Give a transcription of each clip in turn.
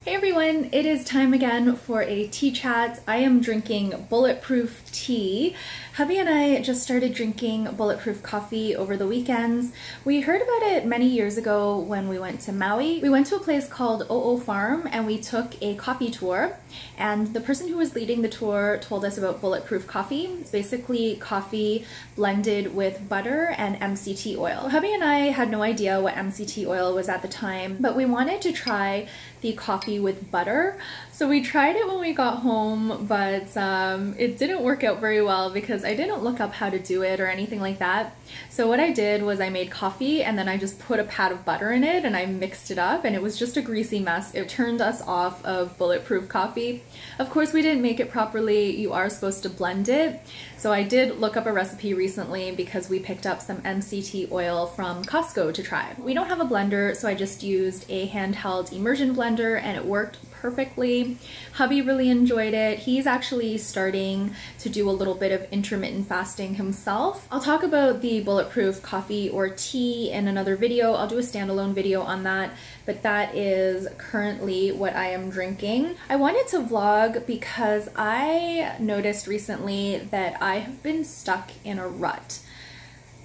Hey everyone, it is time again for a tea chat. I am drinking Bulletproof tea. Hubby and I just started drinking Bulletproof coffee over the weekends. We heard about it many years ago when we went to Maui. We went to a place called OO Farm and we took a coffee tour, and the person who was leading the tour told us about Bulletproof coffee. It's basically coffee blended with butter and MCT oil. Hubby and I had no idea what MCT oil was at the time, but we wanted to try the coffee with butter. So we tried it when we got home, but it didn't work out very well because I didn't look up how to do it or anything like that. So what I did was I made coffee and then I just put a pat of butter in it and I mixed it up, and it was just a greasy mess. It turned us off of Bulletproof coffee. Of course, we didn't make it properly. You are supposed to blend it. So I did look up a recipe recently because we picked up some MCT oil from Costco to try. We don't have a blender, so I just used a handheld immersion blender and it worked perfectly. Hubby really enjoyed it. He's actually starting to do a little bit of intermittent fasting himself. I'll talk about the Bulletproof coffee or tea in another video. I'll do a standalone video on that, but that is currently what I am drinking. I wanted to vlog because I noticed recently that I have been stuck in a rut.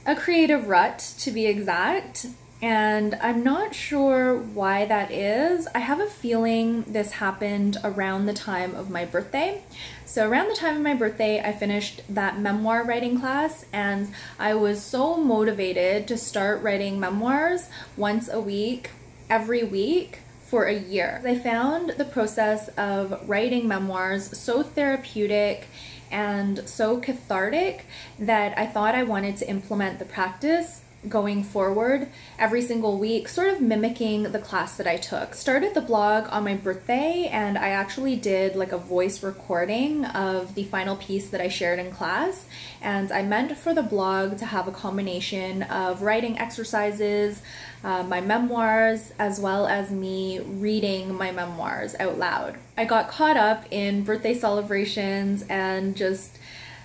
A creative rut, to be exact. And I'm not sure why that is. I have a feeling this happened around the time of my birthday. So around the time of my birthday, I finished that memoir writing class and I was so motivated to start writing memoirs once a week, every week, for a year. I found the process of writing memoirs so therapeutic and so cathartic that I thought I wanted to implement the practice going forward every single week, sort of mimicking the class that I took. Started the blog on my birthday and I actually did like a voice recording of the final piece that I shared in class, and I meant for the blog to have a combination of writing exercises, my memoirs, as well as me reading my memoirs out loud. I got caught up in birthday celebrations and just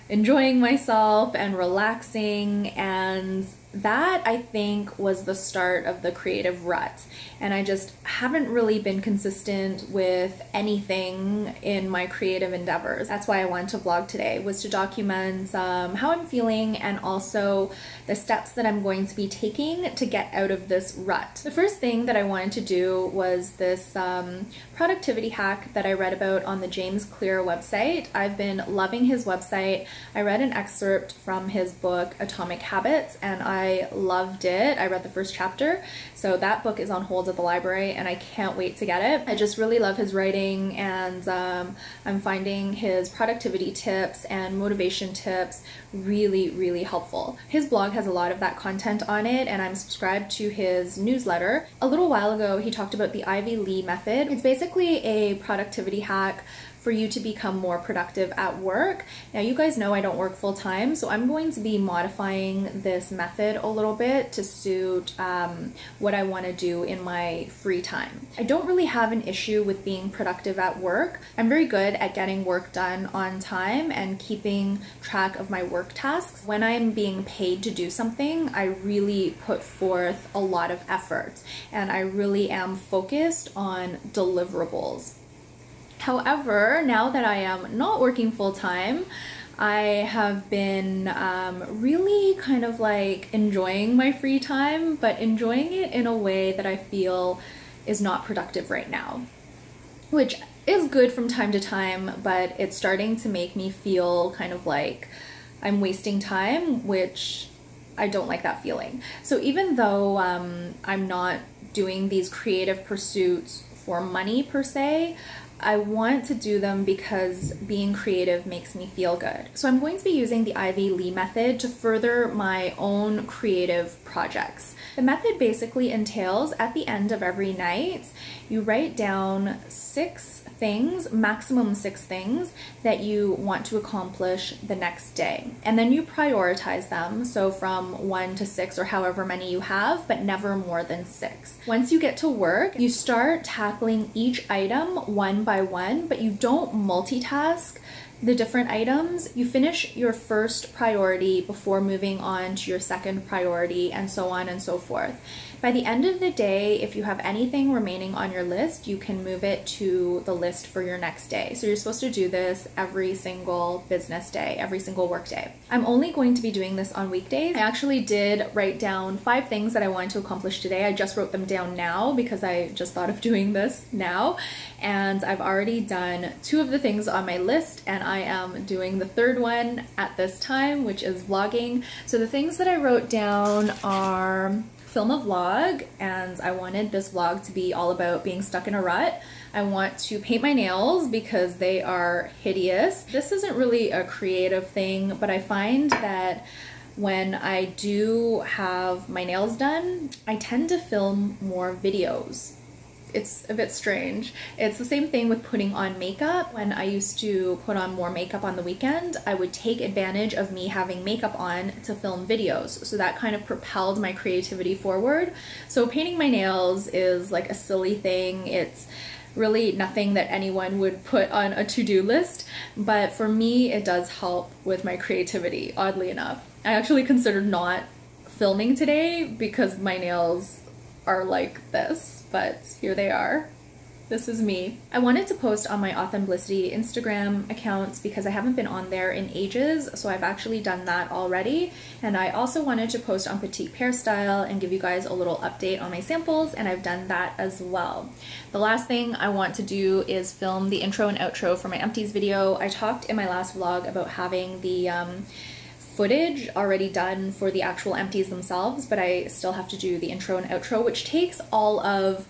enjoying myself and relaxing, and that I think was the start of the creative rut. And I just haven't really been consistent with anything in my creative endeavors. That's why I wanted to vlog today, was to document how I'm feeling and also the steps that I'm going to be taking to get out of this rut. The first thing that I wanted to do was this productivity hack that I read about on the James Clear website. I've been loving his website. I read an excerpt from his book Atomic Habits and I loved it. I read the first chapter, so that book is on hold at the library and I can't wait to get it. I just really love his writing, and I'm finding his productivity tips and motivation tips really helpful. His blog has a lot of that content on it and I'm subscribed to his newsletter. A little while ago he talked about the Ivy Lee method. It's basically a productivity hack for you to become more productive at work. Now you guys know I don't work full time, so I'm going to be modifying this method a little bit to suit what I want to do in my free time. I don't really have an issue with being productive at work. I'm very good at getting work done on time and keeping track of my work tasks. When I'm being paid to do something, I really put forth a lot of effort and I really am focused on deliverables. However, now that I am not working full-time, I have been really kind of like enjoying my free time, but enjoying it in a way that I feel is not productive right now, which is good from time to time, but it's starting to make me feel kind of like I'm wasting time, which I don't like that feeling. So even though I'm not doing these creative pursuits for money per se, I want to do them because being creative makes me feel good. So I'm going to be using the Ivy Lee method to further my own creative projects. The method basically entails at the end of every night, you write down 6 things, maximum 6 things that you want to accomplish the next day. And then you prioritize them, so from 1 to 6 or however many you have, but never more than 6. Once you get to work, you start tackling each item one by one, but you don't multitask. the different items, you finish your first priority before moving on to your second priority, and so on and so forth. By the end of the day, if you have anything remaining on your list, you can move it to the list for your next day. So you're supposed to do this every single business day, every single work day. I'm only going to be doing this on weekdays. I actually did write down 5 things that I wanted to accomplish today. I just wrote them down now because I just thought of doing this now. And I've already done 2 of the things on my list, and I am doing the 3rd one at this time, which is vlogging. So the things that I wrote down are film a vlog, and I wanted this vlog to be all about being stuck in a rut. I want to paint my nails because they are hideous. This isn't really a creative thing, but I find that when I do have my nails done, I tend to film more videos. It's a bit strange. It's the same thing with putting on makeup. When I used to put on more makeup on the weekend, I would take advantage of me having makeup on to film videos. So that kind of propelled my creativity forward. So painting my nails is like a silly thing. It's really nothing that anyone would put on a to-do list, but for me, it does help with my creativity, oddly enough. I actually considered not filming today because my nails are like this. But here they are. This is me. I wanted to post on my Authenblissity Instagram accounts because I haven't been on there in ages, so I've actually done that already. And I also wanted to post on Petite Pear Style and give you guys a little update on my samples, and I've done that as well. The last thing I want to do is film the intro and outro for my empties video. I talked in my last vlog about having the footage already done for the actual empties themselves, but I still have to do the intro and outro, which takes all of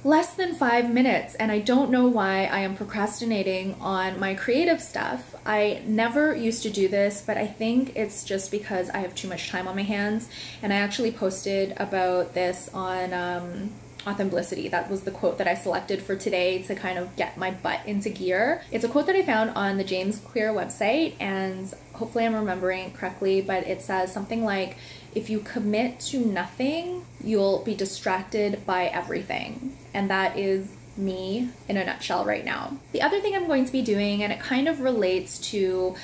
less than 5 minutes, and I don't know why I am procrastinating on my creative stuff. I never used to do this, but I think it's just because I have too much time on my hands, and I actually posted about this on Authenblissity. That was the quote that I selected for today to kind of get my butt into gear. It's a quote that I found on the James Clear website, and hopefully I'm remembering it correctly, but it says something like, if you commit to nothing, you'll be distracted by everything. And that is me in a nutshell right now. The other thing I'm going to be doing, and it kind of relates to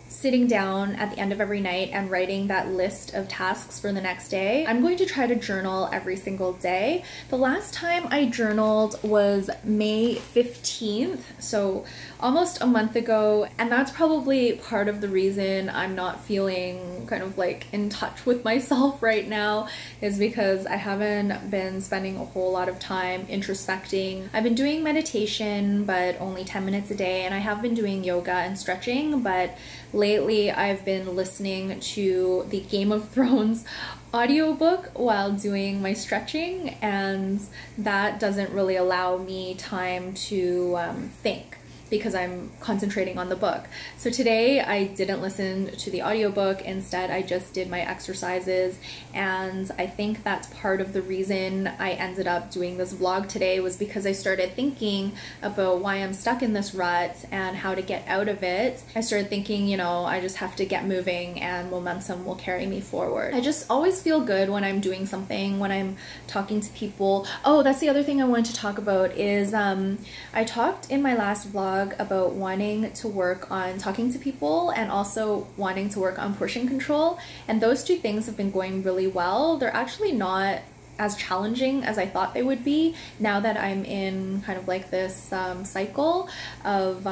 sitting down at the end of every night and writing that list of tasks for the next day. I'm going to try to journal every single day. The last time I journaled was May 15th, so almost a month ago, and that's probably part of the reason I'm not feeling kind of like in touch with myself right now, is because I haven't been spending a whole lot of time introspecting. I've been doing meditation, but only 10 minutes a day, and I have been doing yoga and stretching, but lately I've been listening to the Game of Thrones audiobook while doing my stretching, and that doesn't really allow me time to think, because I'm concentrating on the book. So today I didn't listen to the audiobook, instead I just did my exercises, and I think that's part of the reason I ended up doing this vlog today, was because I started thinking about why I'm stuck in this rut and how to get out of it. I started thinking, you know, I just have to get moving and momentum will carry me forward. I just always feel good when I'm doing something, when I'm talking to people. Oh, that's the other thing I wanted to talk about is I talked in my last vlog about wanting to work on talking to people and also wanting to work on portion control, and those 2 things have been going really well. They're actually not as challenging as I thought they would be now that I'm in kind of like this cycle of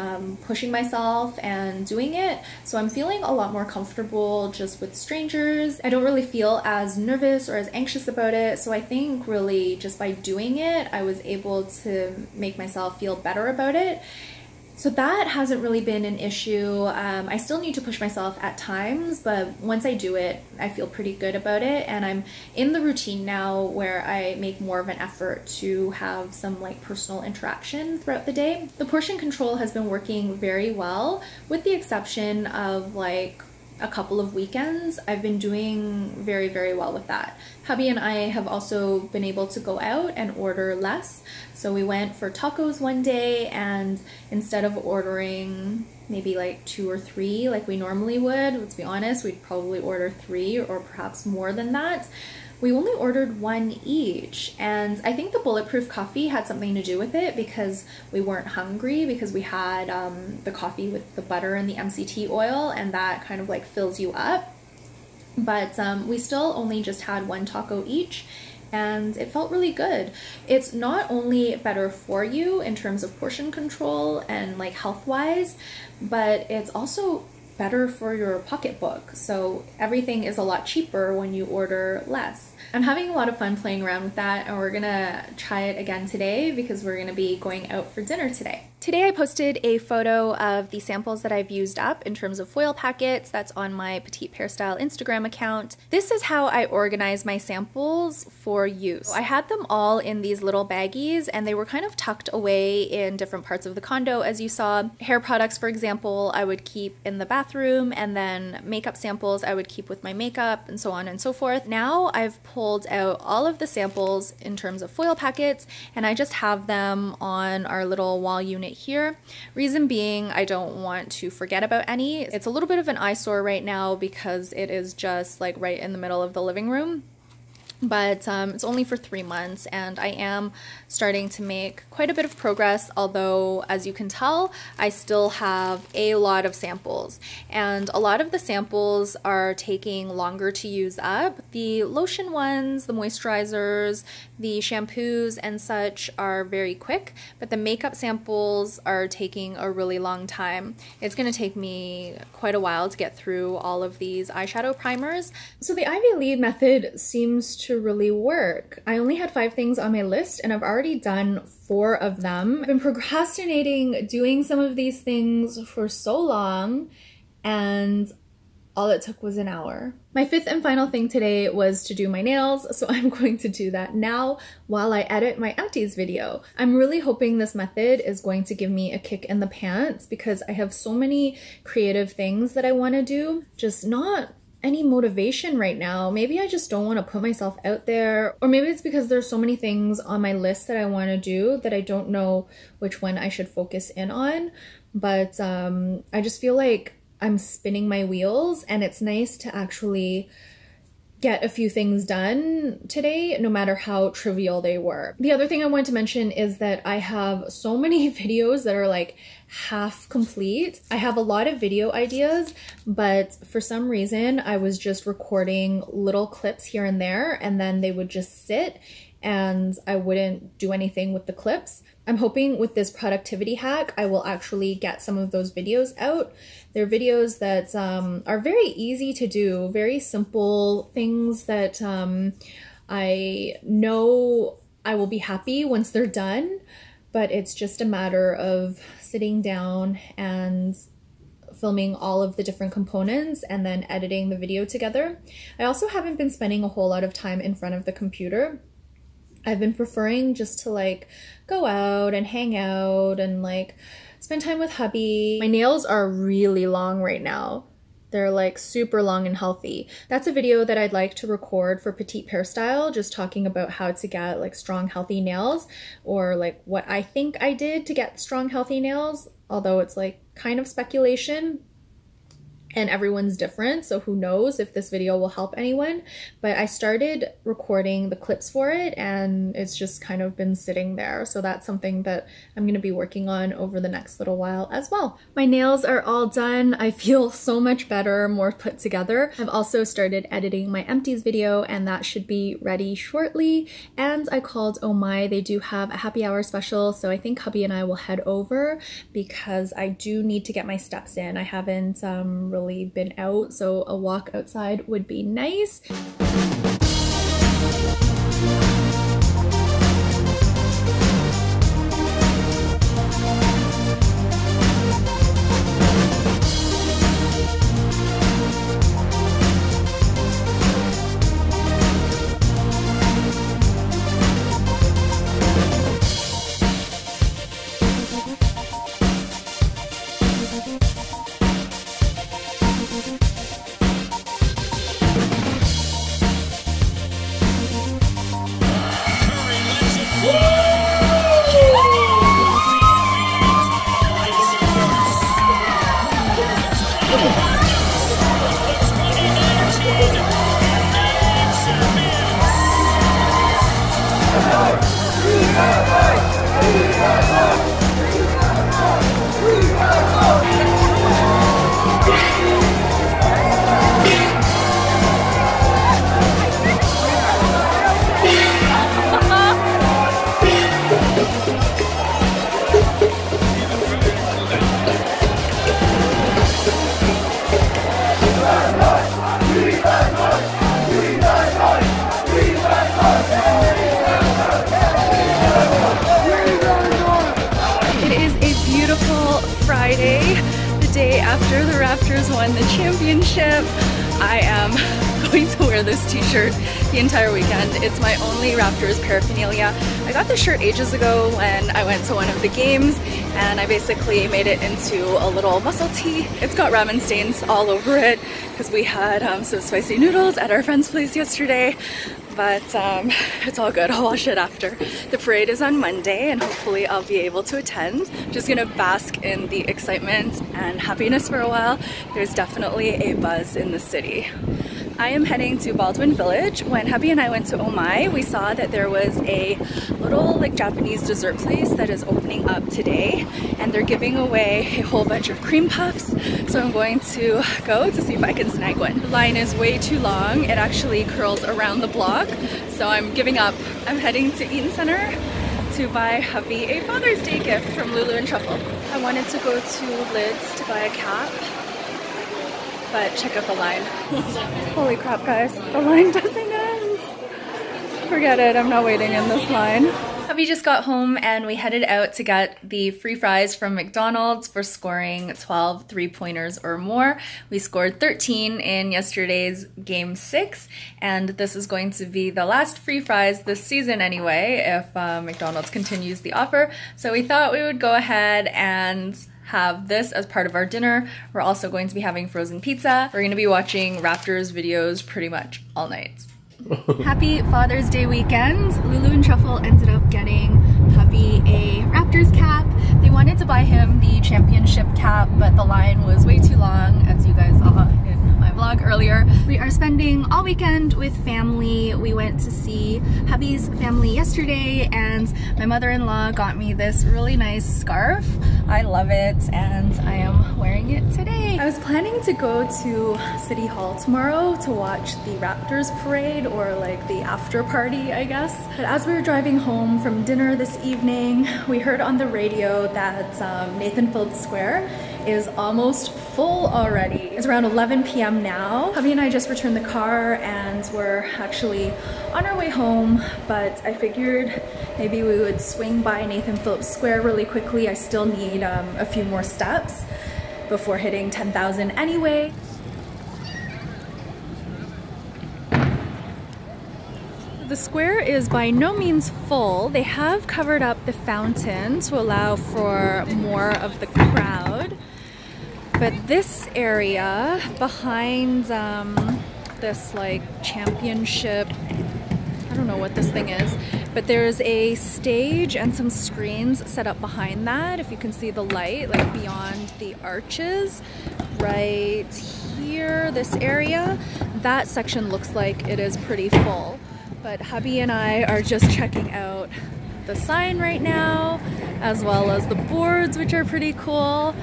pushing myself and doing it. So I'm feeling a lot more comfortable just with strangers. I don't really feel as nervous or as anxious about it. So I think really just by doing it, I was able to make myself feel better about it. So that hasn't really been an issue. I still need to push myself at times, but once I do it, I feel pretty good about it. And I'm in the routine now where I make more of an effort to have some like personal interaction throughout the day. The portion control has been working very well, with the exception of like a couple of weekends. I've been doing very, very well with that. Hubby and I have also been able to go out and order less. So we went for tacos one day, and instead of ordering maybe like 2 or 3 like we normally would, let's be honest, we'd probably order 3 or perhaps more than that. We only ordered one each, and I think the Bulletproof coffee had something to do with it because we weren't hungry, because we had the coffee with the butter and the MCT oil, and that kind of like fills you up. But we still only just had one taco each, and it felt really good. It's not only better for you in terms of portion control and like health-wise, but it's also better for your pocketbook. So everything is a lot cheaper when you order less. I'm having a lot of fun playing around with that, and we're gonna try it again today because we're gonna be going out for dinner today. Today I posted a photo of the samples that I've used up in terms of foil packets. That's on my Petite Hairstyle Instagram account. This is how I organize my samples for use. I had them all in these little baggies, and they were kind of tucked away in different parts of the condo, as you saw. Hair products, for example, I would keep in the bathroom, and then makeup samples I would keep with my makeup, and so on and so forth. Now I've pulled out all of the samples in terms of foil packets, and I just have them on our little wall unit here. Reason being, I don't want to forget about any. It's a little bit of an eyesore right now because it is just like right in the middle of the living room. But it's only for 3 months, and I am starting to make quite a bit of progress, although as you can tell, I still have a lot of samples, and a lot of the samples are taking longer to use up. The lotion ones, the moisturizers, the shampoos and such are very quick, but the makeup samples are taking a really long time. It's going to take me quite a while to get through all of these eyeshadow primers. So the Ivy Lee method seems to really work. I only had 5 things on my list, and I've already done 4 of them. I've been procrastinating doing some of these things for so long, and all it took was an hour. My 5th and final thing today was to do my nails, so I'm going to do that now while I edit my empties video. I'm really hoping this method is going to give me a kick in the pants because I have so many creative things that I want to do, just not any motivation right now. Maybe I just don't want to put myself out there, or maybe it's because there's so many things on my list that I want to do that I don't know which one I should focus in on. But I just feel like I'm spinning my wheels, and it's nice to actually get a few things done today, no matter how trivial they were. The other thing I want to mention is that I have so many videos that are like half complete. I have a lot of video ideas, but for some reason I was just recording little clips here and there, and then they would just sit and I wouldn't do anything with the clips. I'm hoping with this productivity hack, I will actually get some of those videos out. They're videos that are very easy to do, very simple things that I know I will be happy once they're done, but it's just a matter of sitting down and filming all of the different components and then editing the video together. I also haven't been spending a whole lot of time in front of the computer. I've been preferring just to like go out and hang out and like spend time with hubby. My nails are really long right now. They're like super long and healthy. That's a video that I'd like to record for Petite Hairstyle, just talking about how to get like strong, healthy nails, or like what I think I did to get strong, healthy nails, although it's like kind of speculation. And everyone's different, so who knows if this video will help anyone. But I started recording the clips for it, and it's just kind of been sitting there. So that's something that I'm going to be working on over the next little while as well. My nails are all done. I feel so much better, more put together. I've also started editing my empties video, and that should be ready shortly. And I called Omai. They do have a happy hour special, so I think hubby and I will head over because I do need to get my steps in. I haven't really been out, so a walk outside would be nice. Friday, the day after the Raptors won the championship. I am going to wear this t-shirt the entire weekend. It's my only Raptors paraphernalia. I got this shirt ages ago when I went to one of the games, and I basically made it into a little muscle tee. It's got ramen stains all over it because we had some spicy noodles at our friend's place yesterday. But it's all good. I'll wash it after. The parade is on Monday and hopefully I'll be able to attend. Just gonna bask in the excitement and happiness for a while. There's definitely a buzz in the city. I am heading to Baldwin Village. When hubby and I went to Omai, we saw that there was a little like Japanese dessert place that is opening up today, and they're giving away a whole bunch of cream puffs. So I'm going to go to see if I can snag one. The line is way too long. It actually curls around the block, so I'm giving up. I'm heading to Eaton Center to buy hubby a Father's Day gift from Lulu and Truffle. I wanted to go to Lids to buy a cap, but check out the line. Holy crap, guys, the line doesn't end. Forget it, I'm not waiting in this line. Hubby just got home and we headed out to get the free fries from McDonald's for scoring 12 three-pointers or more. We scored 13 in yesterday's game 6, and this is going to be the last free fries this season anyway, if McDonald's continues the offer. So we thought we would go ahead and have this as part of our dinner. We're also going to be having frozen pizza. We're going to be watching Raptors videos pretty much all night. Happy Father's Day weekend. Lulu and Truffle ended up getting hubby a Raptors cap. They wanted to buy him the championship cap, but the line was way too long, as you guys saw in my vlog earlier. We are spending all weekend with family. We went to see hubby's family yesterday, and my mother-in-law got me this really nice scarf. I love it, and I am wearing it today. I was planning to go to City Hall tomorrow to watch the Raptors parade, or like the after party, I guess. But as we were driving home from dinner this evening, we heard on the radio that Nathan Phillips Square is almost full already. It's around 11 p.m. now. Hubby and I just returned the car and we're actually on our way home, but I figured maybe we would swing by Nathan Phillips Square really quickly. I still need a few more steps before hitting 10,000 anyway. The square is by no means full. They have covered up the fountain to allow for more of the crowd. But this area behind this like championship, I don't know what this thing is, but there's a stage and some screens set up behind that. If you can see the light like beyond the arches right here, this area, that section looks like it is pretty full. But hubby and I are just checking out the sign right now, as well as the boards, which are pretty cool.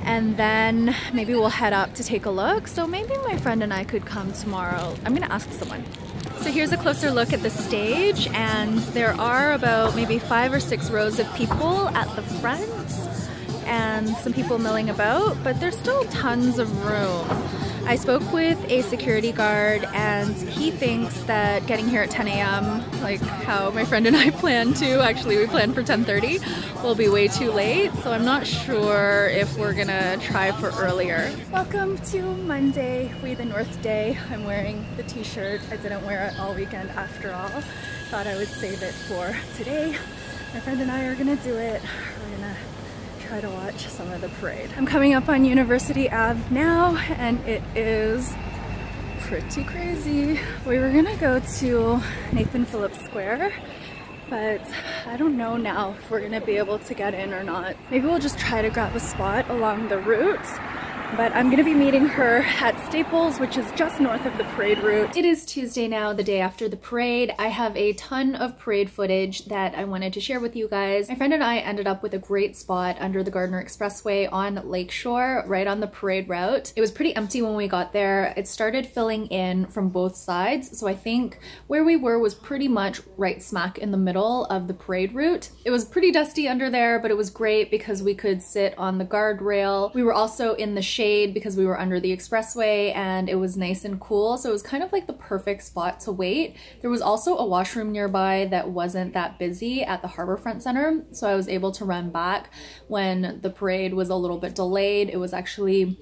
And then maybe we'll head up to take a look. So maybe my friend and I could come tomorrow. I'm gonna ask someone. So here's a closer look at the stage, and there are about maybe 5 or 6 rows of people at the front and some people milling about, but there's still tons of room. I spoke with a security guard and he thinks that getting here at 10 a.m., like how my friend and I planned to, actually we planned for 10:30, will be way too late. So I'm not sure if we're gonna try for earlier. Welcome to Monday, We the North Day. I'm wearing the t-shirt. I didn't wear it all weekend after all. Thought I would save it for today. My friend and I are gonna do it. We're gonna try to watch some of the parade. I'm coming up on University Ave now, and it is pretty crazy. We were gonna go to Nathan Phillips Square, but I don't know now if we're gonna be able to get in or not. Maybe we'll just try to grab a spot along the route. But I'm gonna be meeting her at Staples, which is just north of the parade route. It is Tuesday now, the day after the parade. I have a ton of parade footage that I wanted to share with you guys. My friend and I ended up with a great spot under the Gardner Expressway on Lakeshore, right on the parade route. It was pretty empty when we got there. It started filling in from both sides, so I think where we were was pretty much right smack in the middle of the parade route. It was pretty dusty under there, but it was great because we could sit on the guardrail. We were also in the shade shade because we were under the expressway and it was nice and cool. So it was kind of like the perfect spot to wait. There was also a washroom nearby that wasn't that busy at the Harborfront Center. So I was able to run back when the parade was a little bit delayed. It was actually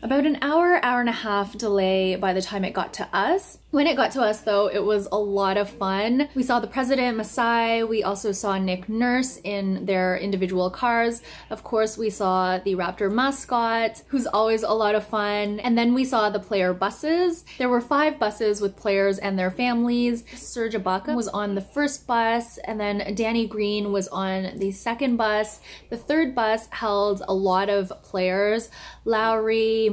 about an hour and a half delay by the time it got to us. When it got to us though, it was a lot of fun. We saw the president, Masai. We also saw Nick Nurse in their individual cars. Of course, we saw the Raptor mascot, who's always a lot of fun. And then we saw the player buses. There were 5 buses with players and their families. Serge Ibaka was on the first bus, and then Danny Green was on the second bus. The third bus held a lot of players. Lowry,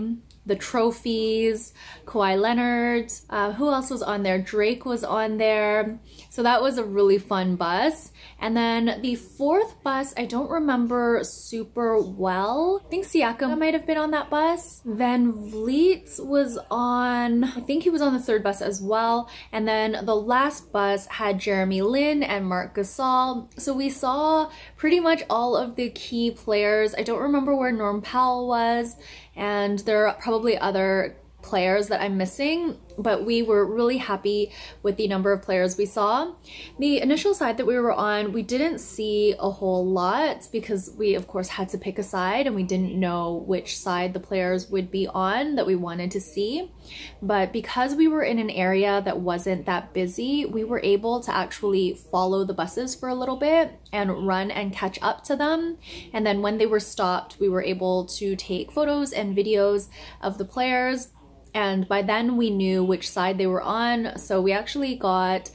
the trophies, Kawhi Leonard, who else was on there? Drake was on there. So that was a really fun bus. And then the 4th bus, I don't remember super well. I think Siakam might have been on that bus. Van Vliet was on, I think he was on the 3rd bus as well. And then the last bus had Jeremy Lin and Marc Gasol. So we saw pretty much all of the key players. I don't remember where Norm Powell was, and there are probably other players that I'm missing, but we were really happy with the number of players we saw. The initial side that we were on, we didn't see a whole lot because we of course had to pick a side and we didn't know which side the players would be on that we wanted to see. But because we were in an area that wasn't that busy, we were able to actually follow the buses for a little bit and run and catch up to them. And then when they were stopped, we were able to take photos and videos of the players. And by then we knew which side they were on. So we actually got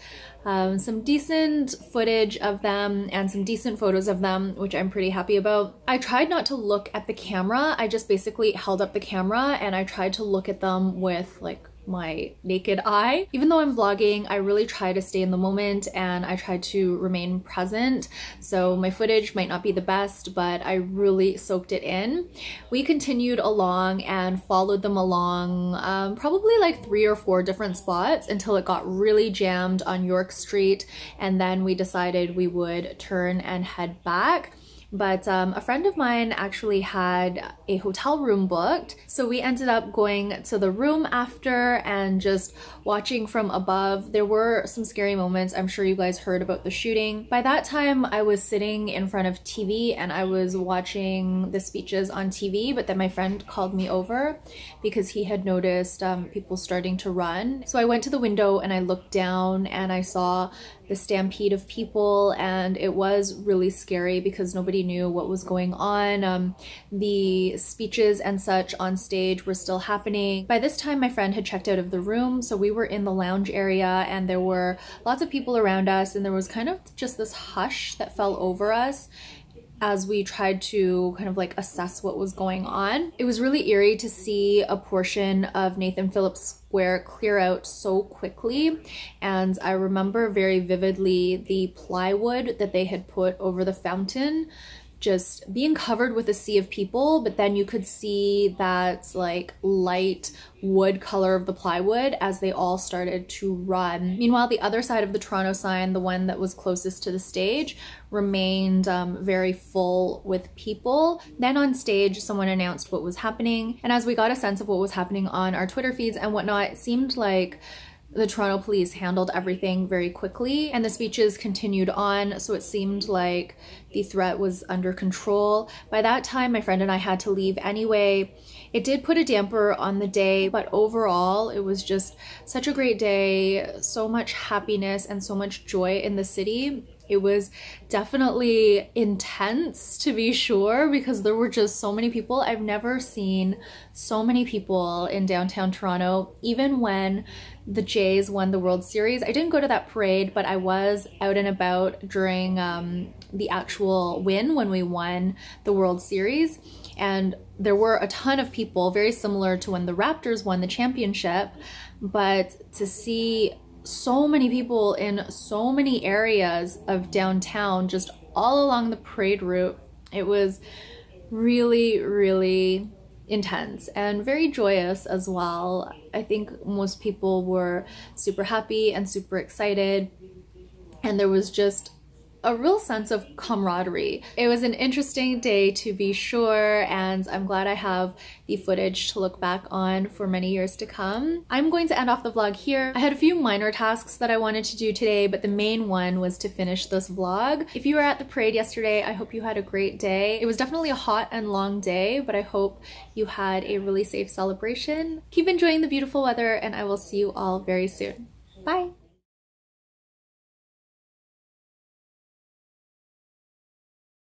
some decent footage of them and some decent photos of them, which I'm pretty happy about. I tried not to look at the camera. I just basically held up the camera and I tried to look at them with like my naked eye. Even though I'm vlogging, I really try to stay in the moment and I try to remain present. So my footage might not be the best, but I really soaked it in. We continued along and followed them along probably like 3 or 4 different spots until it got really jammed on York Street, and then we decided we would turn and head back. But a friend of mine actually had a hotel room booked. So we ended up going to the room after and just watching from above. There were some scary moments. I'm sure you guys heard about the shooting. By that time, I was sitting in front of TV and I was watching the speeches on TV, but then my friend called me over because he had noticed people starting to run. So I went to the window and I looked down and I saw the stampede of people, and it was really scary because nobody knew what was going on. The speeches and such on stage were still happening. By this time, my friend had checked out of the room, so we were in the lounge area and there were lots of people around us, and there was kind of just this hush that fell over us as we tried to kind of like assess what was going on. It was really eerie to see a portion of Nathan Phillips Square clear out so quickly. And I remember very vividly the plywood that they had put over the fountain just being covered with a sea of people, but then you could see that like light wood color of the plywood as they all started to run. Meanwhile, the other side of the Toronto sign, the one that was closest to the stage, remained very full with people. Then on stage, someone announced what was happening, and as we got a sense of what was happening on our Twitter feeds and whatnot, it seemed like the Toronto police handled everything very quickly and the speeches continued on, so it seemed like the threat was under control. By that time, my friend and I had to leave anyway. It did put a damper on the day, but overall, it was just such a great day, so much happiness and so much joy in the city. It was definitely intense, to be sure, because there were just so many people. I've never seen so many people in downtown Toronto, even when the Jays won the World Series. I didn't go to that parade, but I was out and about during the actual win when we won the World Series. And there were a ton of people, very similar to when the Raptors won the championship, but to see so many people in so many areas of downtown, just all along the parade route, it was really, really intense and very joyous as well. I think most people were super happy and super excited, and there was just a real sense of camaraderie. It was an interesting day to be sure, and I'm glad I have the footage to look back on for many years to come. I'm going to end off the vlog here. I had a few minor tasks that I wanted to do today, but the main one was to finish this vlog. If you were at the parade yesterday, I hope you had a great day. It was definitely a hot and long day, but I hope you had a really safe celebration. Keep enjoying the beautiful weather, and I will see you all very soon. Bye!